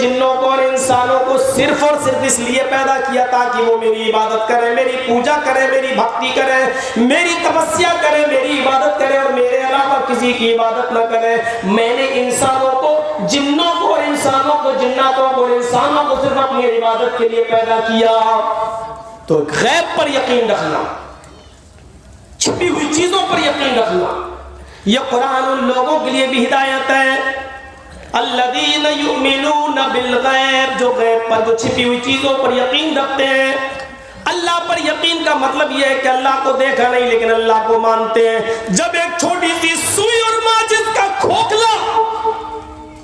جنوں کو اور انسانوں کو صرف اور صرف اس لیے پیدا کیا تاکہ وہ میری عبادت کریں، میری پوجا کریں، میری بھکتی کریں، میری تپسیا کریں، میری عبادت کریں اور میرے علاوہ کسی کی عبادت نہ کریں۔ میں نے انسانوں کو، جنوں کو اور انسانوں کو، جناتوں کو اور انسانوں کو صرف اپنی عبادت کے لیے پیدا کیا۔ تو غیب پر یقین رکھنا، چھپی ہوئی چیزوں پر یقین رکھنا، یہ قرآن ان لوگوں کے لیے بھی ہدایت ہے الذین یؤمنون بالغیب، جو غیب پر، جو چھپی ہوئی چیزوں پر یقین رکھتے ہیں۔ اللہ پر یقین کا مطلب یہ ہے کہ اللہ کو دیکھا نہیں لیکن اللہ کو مانتے ہیں۔ جب ایک چھوٹی سی سوئی اور ماچس کا کھوکھلا،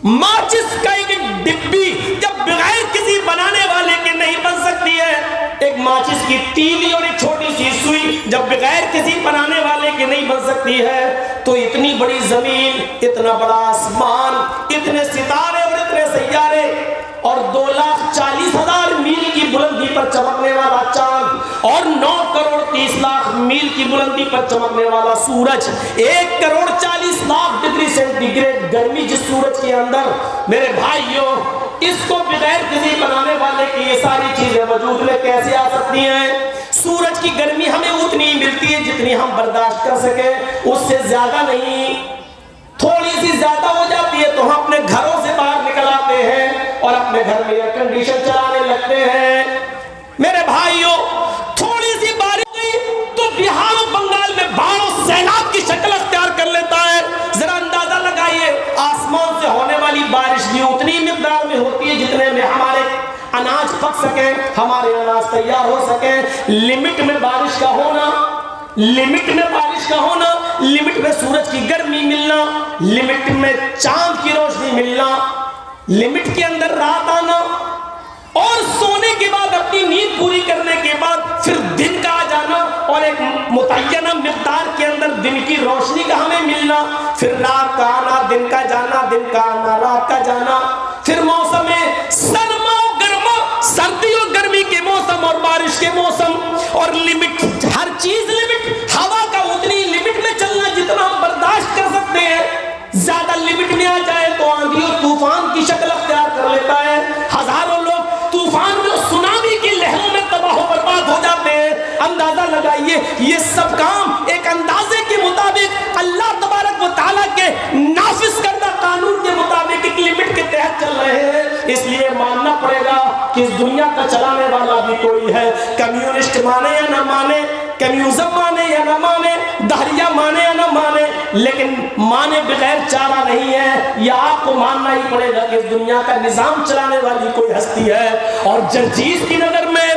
ماچس کا ایک ڈبی جب بغیر کسی بنانے والے کے نہیں بن سکتی ہے، ایک ماچس کی تیلی اور ایک چھوٹی سی سوئی جب بغیر کسی بنانے والے کے نہیں بن سکتی ہے، تو اتنی بڑی زمین، اتنا بڑا آسمان، اتنے ستارے اور اتنے سیارے اور 2,40,000 میل کی بلندی پر چمکنے والا چاند اور 9,30,00,000 میل کی بلندی پر چمکنے والا سورج، 1,40,00,000 ڈگری سینٹی گریڈ گرمی جس سورج کے اندر، میرے بھائیوں اس کو بغیر کسی بنانے والے کی یہ ساری چیزیں وجود میں کیسے آ سکتی ہیں؟ سورج کی گرمی ہمیں اتنی ملتی ہے جتنی ہم برداشت کر سکیں، اس سے زیادہ نہیں۔ تھوڑی سی زیادہ ہو جاتی ہے تو ہم اپنے گھروں سے باہر نکل آتے ہیں اور اپنے گھر میں ایئر کنڈیشن چلانے لگتے ہیں۔ میرے بھائیوں تھوڑی سی بارش ہوئی تو بہار و بنگال میں باڑھ و سیلاب کی شکل اختیار کر لیتا ہے۔ ذرا اندازہ لگائیے، آسمان سے ہونے والی بارش بھی اتنی مقدار میں ہوتی ہے جتنے میں ہمارے اناج پک سکیں، ہمارے اناج تیار ہو سکیں۔ لمٹ میں بارش کا ہونا، لمٹ میں بارش کا ہونا، لمٹ میں سورج کی گرمی ملنا، لمٹ میں چاند کی روشنی ملنا، لمٹ کے اندر رات آنا اور سونے کے بعد اپنی نیند پوری کرنے کے بعد پھر دن کا آ جانا اور ایک متعینہ مقدار کے اندر دن کی روشنی کا ہمیں ملنا، پھر رات کا آنا، دن کا جانا، دن کا آنا، رات کا جانا، پھر موسم سرما و گرما، سردی اور گرمی کے موسم اور بارش کے موسم اور لمٹ، ہر چیز لمٹ، ہوا کا اتنی لمٹ میں چلنا جتنا ہم برداشت کر سکتے ہیں۔ زیادہ لمٹ میں آ جائے تو آندھی اور طوفان کی شکل اختیار کر لیتا ہے، ہزاروں لوگ طوفان میں، سونامی کی لہروں میں تباہ و برباد ہو جاتے ہیں۔ اندازہ لگائیے یہ سب کام ایک اندازے کے مطابق اللہ تبارک و تعالیٰ کے نافذ کردہ قانون کے مطابق ایک لمٹ کے تحت چل رہے ہیں۔ اس لیے ماننا پڑے گا کہ اس دنیا کا چلانے والا بھی کوئی ہے، کمیونسٹ مانے یا نہ مانے، کمیونزم مانے یا نہ مانے، دہریہ مانے یا نہ مانے، لیکن مانے بغیر چارہ نہیں ہے۔ یہ آپ کو ماننا ہی پڑے گا کہ اس دنیا کا نظام چلانے والی کوئی ہستی ہے، اور جرجیز کی نظر میں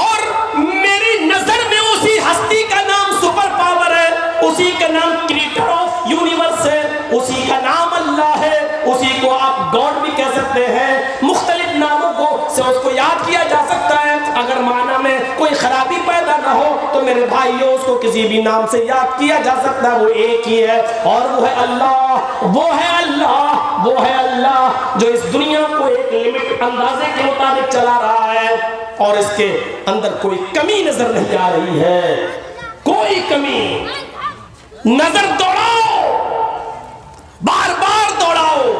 اور میری نظر میں اسی ہستی کا نام سپر پاور ہے، اسی کا نام کریٹر آف یونیورس ہے، اسی کا نام اللہ ہے، اسی کو آپ گاڈ بھی کہہ سکتے ہیں، مختلف ناموں کو سے اس کو یاد کیا جا سکتا ہے۔ اگر معنی میں کوئی خرابی پیدا نہ ہو تو میرے بھائیوں اس کو کسی بھی نام سے یاد کیا جا سکتا ہے، وہ ایک ہی ہے اور وہ ہے اللہ، وہ ہے اللہ، وہ ہے اللہ جو اس دنیا کو ایک لمٹ اندازے کے مطابق چلا رہا ہے اور اس کے اندر کوئی کمی نظر نہیں آ رہی ہے، کوئی کمی۔ نظر دوڑاؤ، بار بار دوڑاؤ،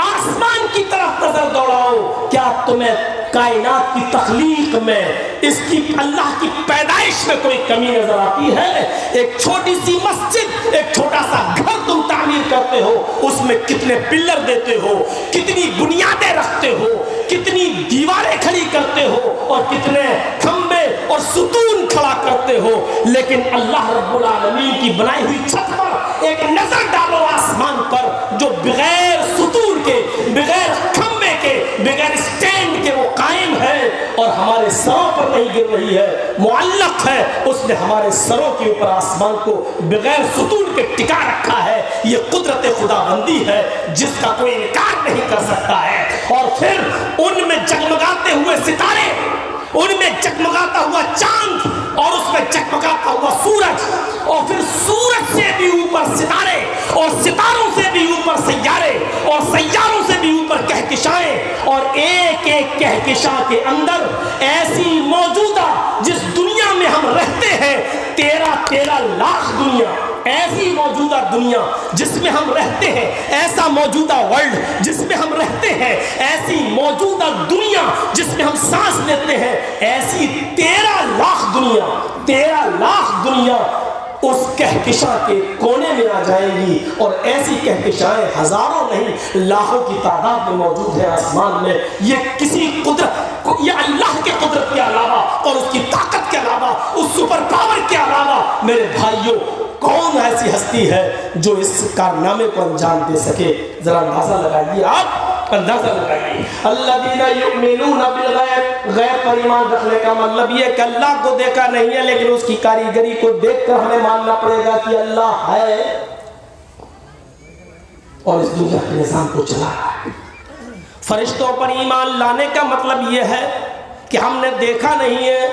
آسمان کی طرف نظر دوڑاؤ، کیا تمہیں کائنات کی تخلیق میں، اس کی اللہ کی پیدائش میں کوئی کمی نظر آتی ہے؟ ایک چھوٹی سی مسجد، ایک چھوٹا سا گھر تم تعمیر کرتے ہو، اس میں کتنے پلر دیتے ہو، کتنی بنیادیں رکھتے ہو، کتنی دیواریں کھڑی کرتے ہو اور کتنے کھمبے اور ستون کھڑا کرتے ہو، لیکن اللہ رب العالمین کی بنائی ہوئی چھت پر ایک نظر ڈالو آسمان پر جو بغیر ستون کے، بغیر کھمبے کے، بغیر اسٹینڈ کے وہ قائم ہے اور ہمارے سروں پر نہیں گر رہی ہے، معلق ہے، اس نے ہمارے سروں کے اوپر آسمان کو بغیر ستون کے ٹکا رکھا ہے۔ یہ قدرت خدا بندی ہے جس کا کوئی انکار نہیں کر سکتا ہے۔ اور پھر ان میں جگمگاتے ہوئے ستارے، ان میں جگمگاتا ہوا چاند اور اس میں جگمگاتا ہوا سورج، اور پھر سورج سے بھی اوپر ستارے اور ستاروں سے بھی اوپر سیارے اور سیاروں سے بھی اوپر کہکشائیں، اور ایک ایک کہکشاں کے اندر ایسی موجودہ جس دنیا میں ہم رہتے ہیں 13 لاکھ دنیا ایسی موجودہ دنیا جس میں ہم رہتے ہیں، ایسا موجودہ ورلڈ جس میں ہم رہتے ہیں، ایسی موجودہ دنیا جس میں ہم سانس لیتے ہیں، ایسی 13 لاکھ دنیا اس کہکشاں کے کونے میں آ جائے گی، اور ایسی کہکشائیں ہزاروں نہیں لاکھوں کی تعداد میں موجود ہیں آسمان میں۔ یہ کسی قدرت، یہ اللہ کے قدرت کے علاوہ اور اس کی طاقت کے علاوہ، اس سپر پاور کے علاوہ میرے بھائیوں کون ایسی ہستی ہے جو اس کارنامے کو انجام دے سکے؟ ذرا اندازہ لگائیے، آپ اندازہ لگائیے۔ الذین یؤمنون بالغیب، غیب پر ایمان رکھنے کا مطلب یہ کہ اللہ کو دیکھا نہیں ہے لیکن اس کی کاریگری کو دیکھ کر ہمیں ماننا پڑے گا کہ اللہ ہے اور اس دنیا کے نظام کو چلا رہا ہے۔ فرشتوں پر ایمان لانے کا مطلب یہ ہے کہ ہم نے دیکھا نہیں ہے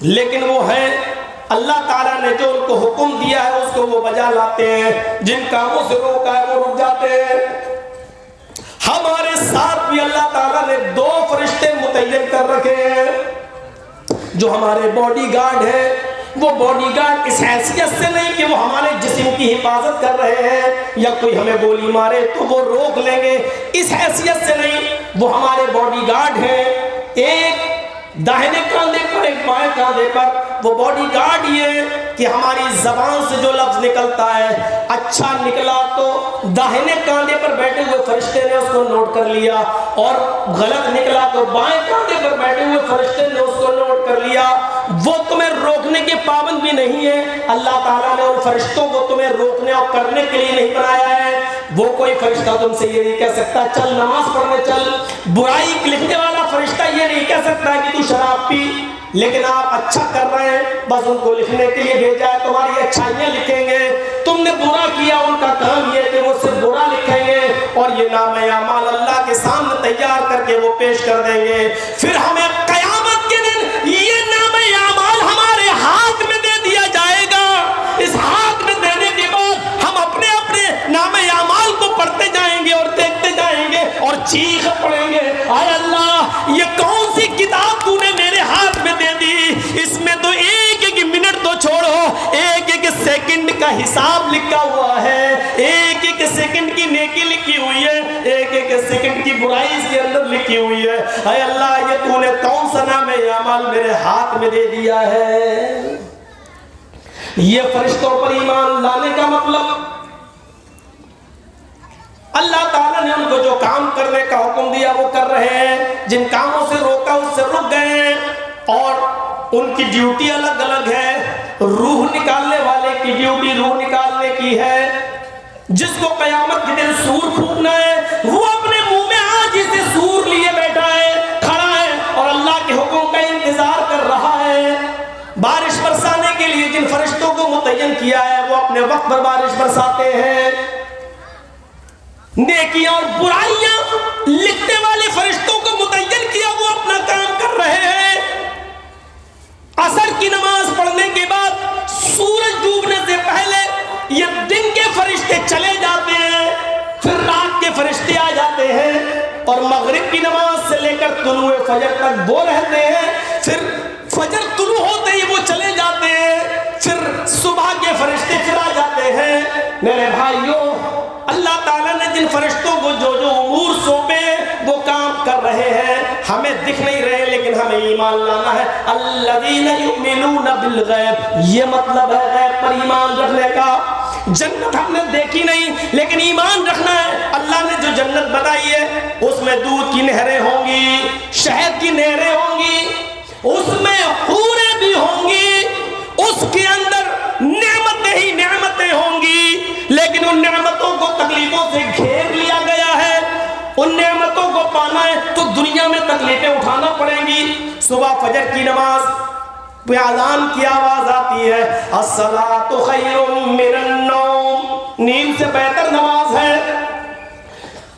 لیکن وہ ہیں، اللہ تعالیٰ نے جو ان کو حکم دیا ہے اس کو وہ بجا لاتے ہیں، جن کاموں سے روکا ہے وہ رک جاتے ہیں۔ ہمارے ساتھ بھی اللہ تعالیٰ نے 2 فرشتے متعین کر رکھے ہیں جو ہمارے باڈی گارڈ ہیں۔ وہ باڈی گارڈ اس حیثیت سے نہیں کہ وہ ہمارے جسم کی حفاظت کر رہے ہیں یا کوئی ہمیں گولی مارے تو وہ روک لیں گے، اس حیثیت سے نہیں، وہ ہمارے باڈی گارڈ ہیں۔ ایک داہنے کاندھے پر، ایک بائیں کاندھے پر۔ وہ باڈی گارڈ یہ کہ ہماری زبان سے جو لفظ نکلتا ہے اچھا نکلا تو داہنے کاندھے پر بیٹھے ہوئے فرشتے نے اس کو نوٹ کر لیا، اور غلط نکلا تو بائیں کاندھے پر بیٹھے ہوئے فرشتے نے اس کو نوٹ کر لیا۔ وہ تمہیں روکنے کے پابند بھی نہیں ہے، اللہ تعالیٰ نے ان فرشتوں کو تمہیں روکنے اور کرنے کے لیے نہیں بنایا ہے۔ وہ کوئی فرشتہ تم سے یہ نہیں کہہ سکتا چل نماز پڑھنے چل، برائی لکھنے والا فرشتہ یہ نہیں کہہ سکتا کہ تو شراب پی، لیکن آپ اچھا کر رہے ہیں بس ان کو لکھنے کے لیے بھیجا ہے، تمہاری اچھائیاں لکھیں گے۔ تم نے برا کیا، ان کا کام یہ کہ وہ صرف برا لکھیں گے اور یہ نام اعمال اللہ کے سامنے تیار کر کے وہ پیش کر دیں گے۔ پھر ہمیں قیامت کے دن یہ نام اعمال ہمارے ہاتھ میں دے دیا جائے گا۔ اس ہاتھ میں دینے کے بعد ہم اپنے اپنے نام اعمال کو پڑھتے جائیں گے اور دیکھتے جائیں گے اور چیخ پڑیں گے، اے اللہ یہ کون سی کتاب تو نے میرے ہاتھ میں دے دی؟ اس میں تو ایک ایک منٹ تو چھوڑو، ایک ایک سیکنڈ کا حساب لکھا ہوا ہے، ایک ایک سیکنڈ کی نیکی لکھی ہوئی ہے، ایک ایک سیکنڈ کی برائی اس کے اندر لکھی ہوئی ہے۔ اے اللہ یہ تو نے کون سا نام اعمال میرے ہاتھ میں دے دیا ہے؟ یہ فرشتوں پر ایمان لانے کا مطلب اللہ تعالیٰ نے ان کو جو کام کرنے کا حکم دیا وہ کر رہے ہیں، جن کاموں سے روکا اس سے رک گئے ہیں، اور ان کی ڈیوٹی الگ الگ ہے۔ روح نکالنے والے کی ڈیوٹی روح نکالنے کی ہے، جس کو قیامت کے دن سور پھونکنا ہے وہ اپنے منہ میں آج اسے سور لیے بیٹھا ہے، کھڑا ہے اور اللہ کے حکم کا انتظار کر رہا ہے۔ بارش برسانے کے لیے جن فرشتوں کو متعین کیا ہے وہ اپنے وقت پر بارش برساتے ہیں۔ نیکیاں اور برائیاں لکھنے والے فرشتوں کو متعین کیا، وہ اپنا کام کر رہے ہیں۔ عصر کی نماز پڑھنے کے بعد سورج ڈوبنے سے پہلے یہ دن کے فرشتے چلے جاتے ہیں، پھر رات کے فرشتے آ جاتے ہیں، اور مغرب کی نماز سے لے کر طلوع فجر تک وہ رہتے ہیں، پھر فجر طلوع ہوتے ہی وہ چلے جاتے ہیں، پھر صبح کے فرشتے پھر آ جاتے ہیں۔ میرے بھائیوں اللہ تعالیٰ نے جن فرشتوں کو جو جو امور سونپے وہ کام کر رہے ہیں، ہمیں دکھ نہیں رہے لیکن ہمیں ایمان لانا ہے۔ الذین یؤمنون بالغیب، یہ مطلب ہے غیب پر ایمان رکھنے کا۔ جنت ہم نے دیکھی نہیں لیکن ایمان رکھنا ہے۔ اللہ نے جو جنت بتائی ہے اس میں دودھ کی نہریں ہوں گی، شہد کی نہریں ہوں گی، اس میں حوریں بھی ہوں گی، اس کے اندر نعمتیں ہی نعمتیں ہوں گی، لیکن ان نعمتوں کو تکلیفوں سے گھیر لیا گیا ہے۔ ان نعمتوں کو پانا ہے تو دنیا میں تکلیفیں اٹھانا پڑیں گی۔ صبح فجر کی نماز پہ اذان کی آواز آتی ہے، الصلاۃ خیر من النوم، نیند سے بہتر نماز ہے۔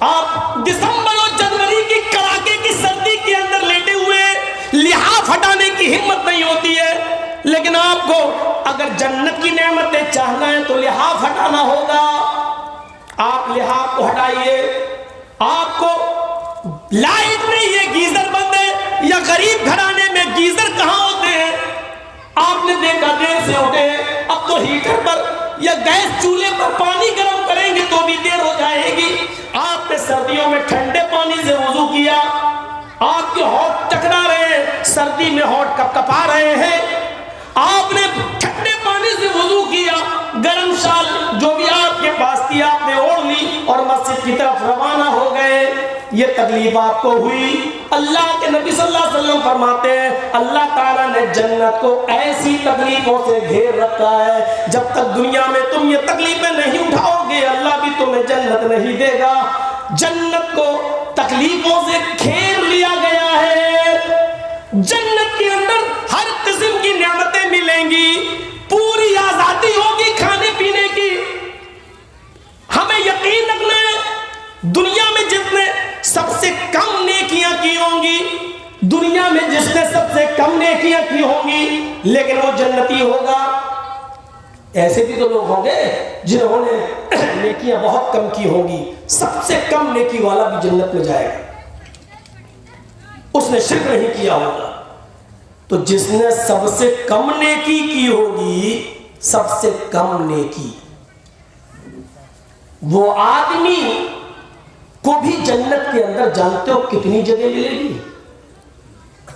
آپ دسمبر اور جنوری کی کڑاکے کی سردی کے اندر لیٹے ہوئے لحاف ہٹانے کی ہمت نہیں ہوتی ہے، لیکن آپ کو اگر جنت کی نعمتیں چاہنا ہے تو لحاف ہٹانا ہوگا۔ آپ لحاف کو ہٹائیے۔ آپ کو لائٹ نہیں، یہ گیزر بند ہے، یا غریب گھرانے میں گیزر کہاں ہوتے ہیں؟ آپ نے دیکھا دیر سے اٹھے اب تو ہیٹر پر یا گیس چولہے پر پانی گرم کریں گے تو بھی دیر ہو جائے گی. آپ نے سردیوں میں ٹھنڈے پانی سے وضو کیا, آپ کے ہونٹ ٹکرا رہے ہیں, سردی میں ہونٹ کپکپا رہے ہیں. آپ نے ٹھنڈے پانی سے وضو کیا, گرم شال جو بھی آپ کے پاس تھی آپ نے اوڑھ لی اور مسجد کی طرف روانہ ہو گئے. یہ تکلیف آپ کو ہوئی. اللہ کے نبی صلی اللہ علیہ وسلم فرماتے ہیں اللہ تعالیٰ نے جنت کو ایسی تکلیفوں سے گھیر رکھا ہے, جب تک دنیا میں تم یہ تکلیفیں نہیں اٹھاؤ گے اللہ بھی تمہیں جنت نہیں دے گا. جنت کو تکلیفوں سے گھیر لیا گیا ہے. جنت کے اندر ہر قسم کی نعمتیں ملیں گی, پوری آزادی ہوگی کھانے پینے کی. ہمیں یقین رکھنا ہے دنیا میں جس نے سب سے کم نیکیاں کی ہوں گی, دنیا میں جس نے سب سے کم نیکیاں کی ہوں گی, لیکن وہ جنتی ہوگا. ایسے بھی تو لوگ ہوں گے جنہوں نے نیکیاں بہت کم کی ہوں گی, سب سے کم نیکی والا بھی جنت میں جائے گا. اس نے شرک نہیں کیا ہوگا. تو جس نے سب سے کم نیکی کی ہوگی, سب سے کم نیکی, وہ آدمی کو بھی جنت کے اندر جانتے ہو کتنی جگہ ملے گی؟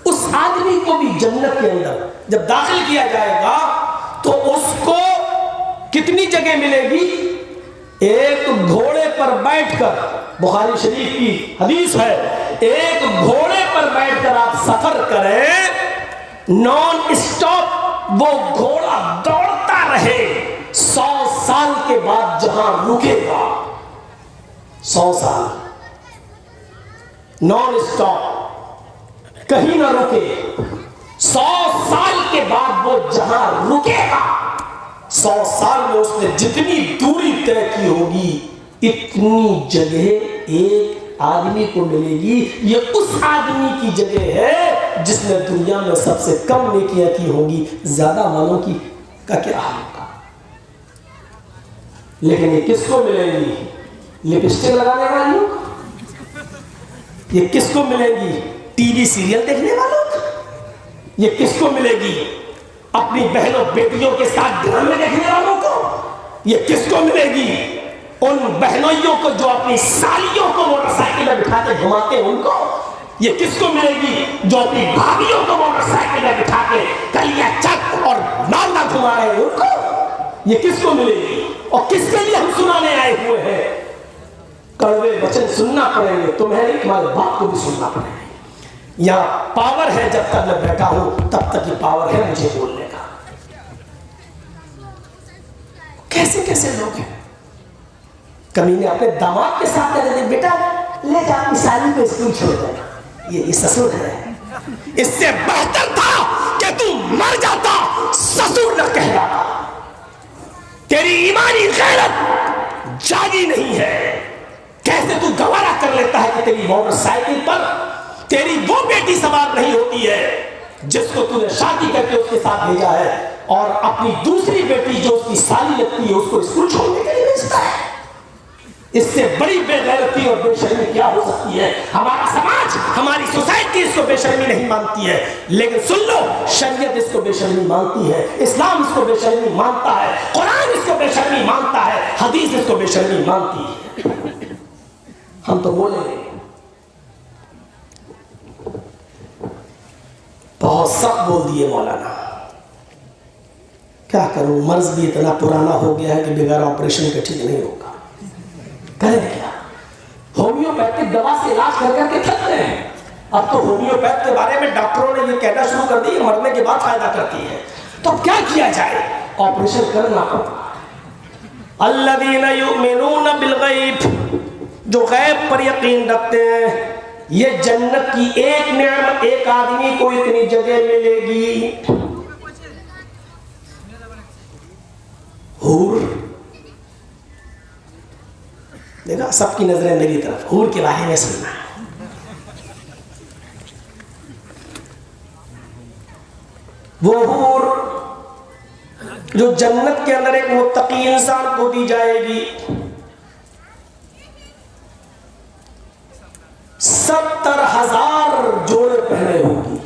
اس آدمی کو بھی جنت کے اندر جب داخل کیا جائے گا تو اس کو کتنی جگہ ملے گی؟ ایک گھوڑے پر بیٹھ کر, بخاری شریف کی حدیث ہے, ایک گھوڑے پر بیٹھ کر آپ سفر کریں, نان اسٹاپ وہ گھوڑا دوڑتا رہے, 100 سال کے بعد جہاں رکے گا, 100 سال نان اسٹاپ کہیں نہ رکے, 100 سال کے بعد وہ جہاں رکے گا, 100 سال میں اس نے جتنی دوری طے کی ہوگی اتنی جگہ ایک آدمی کو ملے گی. یہ اس آدمی کی جگہ ہے جس نے دنیا میں سب سے کم نیکیاں کی ہوگی. زیادہ والوں کی کا کیا حال ہوگا؟ لیکن یہ کس کو ملے گی؟ لپسٹک لگانے والی کو؟ یہ کس کو ملے گی؟ ٹی وی سیریل دیکھنے والوں کو؟ یہ کس کو ملے گی؟ اپنی بہنوں بیٹیوں کے ساتھ ڈرامے دیکھنے والوں کو؟ یہ کس کو ملے گی؟ ان بہنوئیوں کو جو اپنی سالیوں کو موٹر سائیکل میں بٹھا کے گھماتے ہیں ان کو؟ یہ کس کو ملے گی جو اپنی بھابھیوں کو موٹر سائیکل میں بٹھا کے کلیاں چک اور نالا گھما رہے ہیں ان کو؟ یہ کس کو ملے گی؟ اور کس کے لیے ہم سنانے آئے ہوئے ہیں؟ کڑوے وچن سننا پڑیں گے تمہیں, تمہارے باپ کو بھی سننا پڑے گا. یہاں پاور ہے, جب تک میں بیٹھا ہوں تب تک یہ پاور ہے مجھے بولنے کا. کیسے کیسے لوگ ہیں, کمینے اپنے داماد کے ساتھ کہتے تھے بیٹا لے جا اپنی سالی کو اسکول چھوڑ دے, یہ سسر ہے. اس سے بہتر تھا کہ تم مر جاتا, سسر نہ کہلاتا. تیری ایمانی غیرت جاگی نہیں ہے. کیسے تو گوارا کر لیتا ہے کہ تیری موٹر سائیکل پر تیری وہ بیٹی سوار نہیں ہوتی ہے جس کو تو نے شادی کر کے اس کے ساتھ بھیجا ہے, اور اپنی دوسری بیٹی جو اس کی سالی لگتی ہے اس کو اسکول چھوڑنے کے لیے بھیجتا ہے؟ اس سے بڑی بے غیرتی اور بے شرمی کیا ہو سکتی ہے؟ ہمارا سماج, ہماری سوسائٹی اس کو بے شرمی نہیں مانتی ہے, لیکن سن لو شریعت اس کو بے شرمی مانتی ہے, اسلام اس کو بے شرمی مانتا ہے, قرآن اس کو بے شرمی مانتا ہے, حدیث اس کو بے شرمی مانتی ہے. ہم تو بولے بہت سخت بول دیے مولانا, کیا کروں, مرض بھی اتنا پرانا ہو گیا ہے کہ بغیر آپریشن کے ٹھیک نہیں ہوگا. کریں کیا؟ ہومیوپیتھک دوا سے علاج کر کر کے تھک گئے ہیں. اب تو ہومیوپیتھ کے بارے میں ڈاکٹروں نے یہ کہنا شروع کر دی مرنے کے بعد فائدہ کرتی ہے. تو اب کیا کیا جائے؟ آپریشن کرنا پڑا. الذین یؤمنون بالغیب, جو غیب پر یقین رکھتے ہیں, یہ جنت کی ایک نعمت ایک آدمی کو اتنی جگہ ملے گی. حور, دیکھا سب کی نظریں میری طرف, حور کے بارے میں سننا ہے. وہ حور جو جنت کے اندر ایک متقی انسان کو دی جائے گی, 70,000 جوڑے پہنے ہوگی.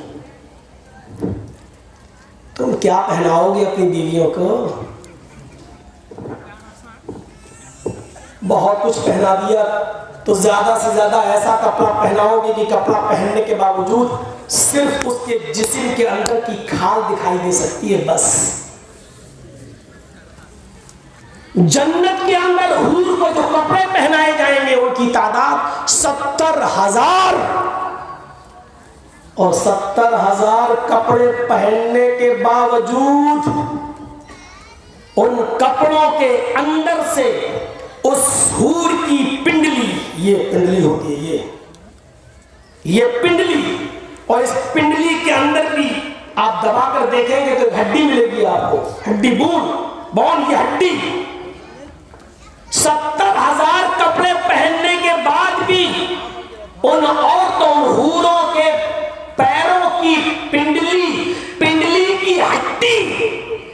تم کیا پہناؤ گے اپنی بیویوں کو؟ بہت کچھ پہنا دیا تو زیادہ سے زیادہ ایسا کپڑا پہناؤ گے کہ کپڑا پہننے کے باوجود صرف اس کے جسم کے اندر کی کھال دکھائی دے سکتی ہے بس. جنت کے اندر حور کو جو کپڑے پہنائے جائیں گے ان کی تعداد 70,000 اور 70,000 کپڑے پہننے کے باوجود ان کپڑوں کے اندر سے اس حور کی پنڈلی، یہ پنڈلی ہوتی ہے، یہ پنڈلی، اور اس پنڈلی کے اندر بھی آپ دبا کر دیکھیں گے تو ہڈی ملے گی آپ کو، ہڈی بون کی ہڈی. 70,000 کپڑے پہننے کے بعد بھی ان عورتوں حوروں کے پیروں کی پنڈلی کی ہڈی،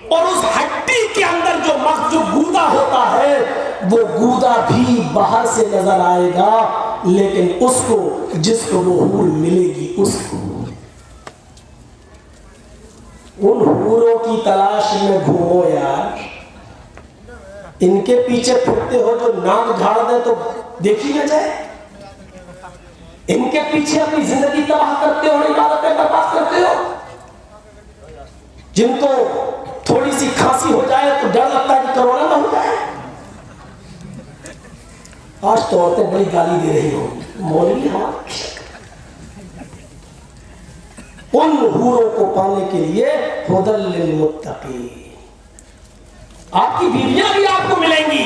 اور اس ہڈی کے اندر جو مغز جو گودا ہوتا ہے وہ گودا بھی باہر سے نظر آئے گا، لیکن اس کو جس کو وہ حور ملے گی اس کو. ان حوروں کی تلاش میں گھومو یار، ان کے پیچھے پھرتے ہو جو ناک جھاڑ دے تو دیکھی نہ جائے. ان کے پیچھے اپنی زندگی تباہ کرتے ہو، عبادتیں برباد کرتے ہو. جن کو تھوڑی سی کھانسی ہو جائے تو ڈر لگتا ہے کہ کرونا نہ ہو جائے. آج تو عورتیں بڑی گالی دے رہی ہو مولوی ہمارے. ان حوروں کو پانے کے لیے ہدی للمتقین، آپ کی بیویاں بھی آپ کو ملیں گی.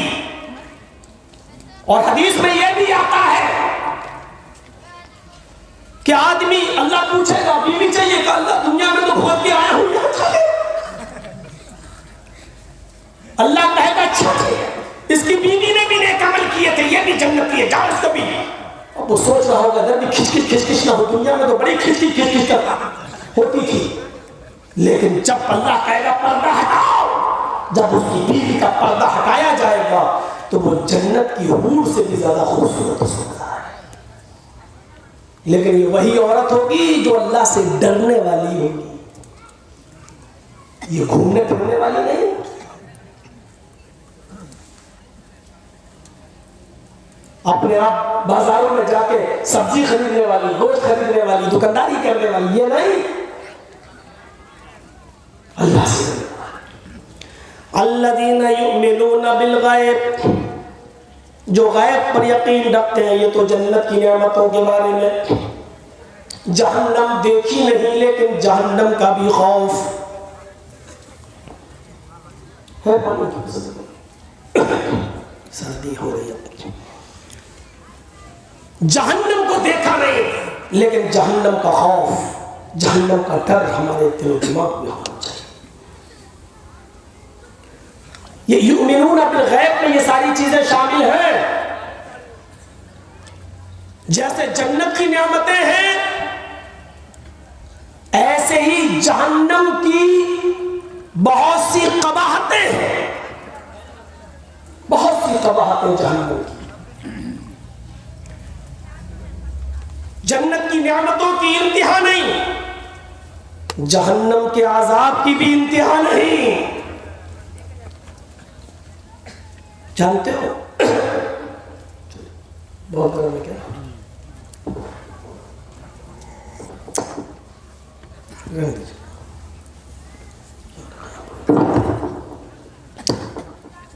اور حدیث میں یہ بھی آتا ہے کہ آدمی، اللہ پوچھے گا بیوی چاہیے کہ اللہ دنیا میں تو بھوت کے آیا ہوں یہاں چاہیے. اللہ کہے گا اچھا اس کی بیوی نے بھی نیک عمل کیے تھے، یہ بھی جنتی ہے، جاؤ اس کو بھی. اب وہ سوچ رہا ہوگا در بھی کھچ نہ ہو، دنیا میں تو بڑی کھچ کرتا ہوتی تھی. لیکن جب اللہ کہے گا پردہ ہٹاؤ، جب اس کی بیوی کا پردہ ہٹایا جائے گا تو وہ جنت کی حور سے بھی زیادہ خوبصورت اس کو ہے. لیکن یہ وہی عورت ہوگی جو اللہ سے ڈرنے والی ہوگی، یہ گھومنے پھرنے والی نہیں. اپنے آپ بازاروں میں جا کے سبزی خریدنے والی، گوشت خریدنے والی، دکانداری کرنے والی، یہ نہیں. اللہ سے الذین یؤمنون بالغیب، جو غیب پر یقین رکھتے ہیں. یہ تو جنت کی نعمتوں کے بارے میں. جہنم دیکھی نہیں لیکن جہنم کا بھی خوف ہے. سردی ہو رہی ہے. جہنم کو دیکھا نہیں لیکن جہنم کا خوف، جہنم کا ڈر ہمارے دل و دماغ میں ہونا چاہیے. یہ یؤمنون بالغیب میں یہ ساری چیزیں شامل ہیں. جیسے جنت کی نعمتیں ہیں ایسے ہی جہنم کی بہت سی قباحتیں ہیں، بہت سی قباحتیں جہنم کی. جنت کی نعمتوں کی انتہا نہیں، جہنم کے عذاب کی بھی انتہا نہیں. جانتے ہو بہت گرم ہے کیا؟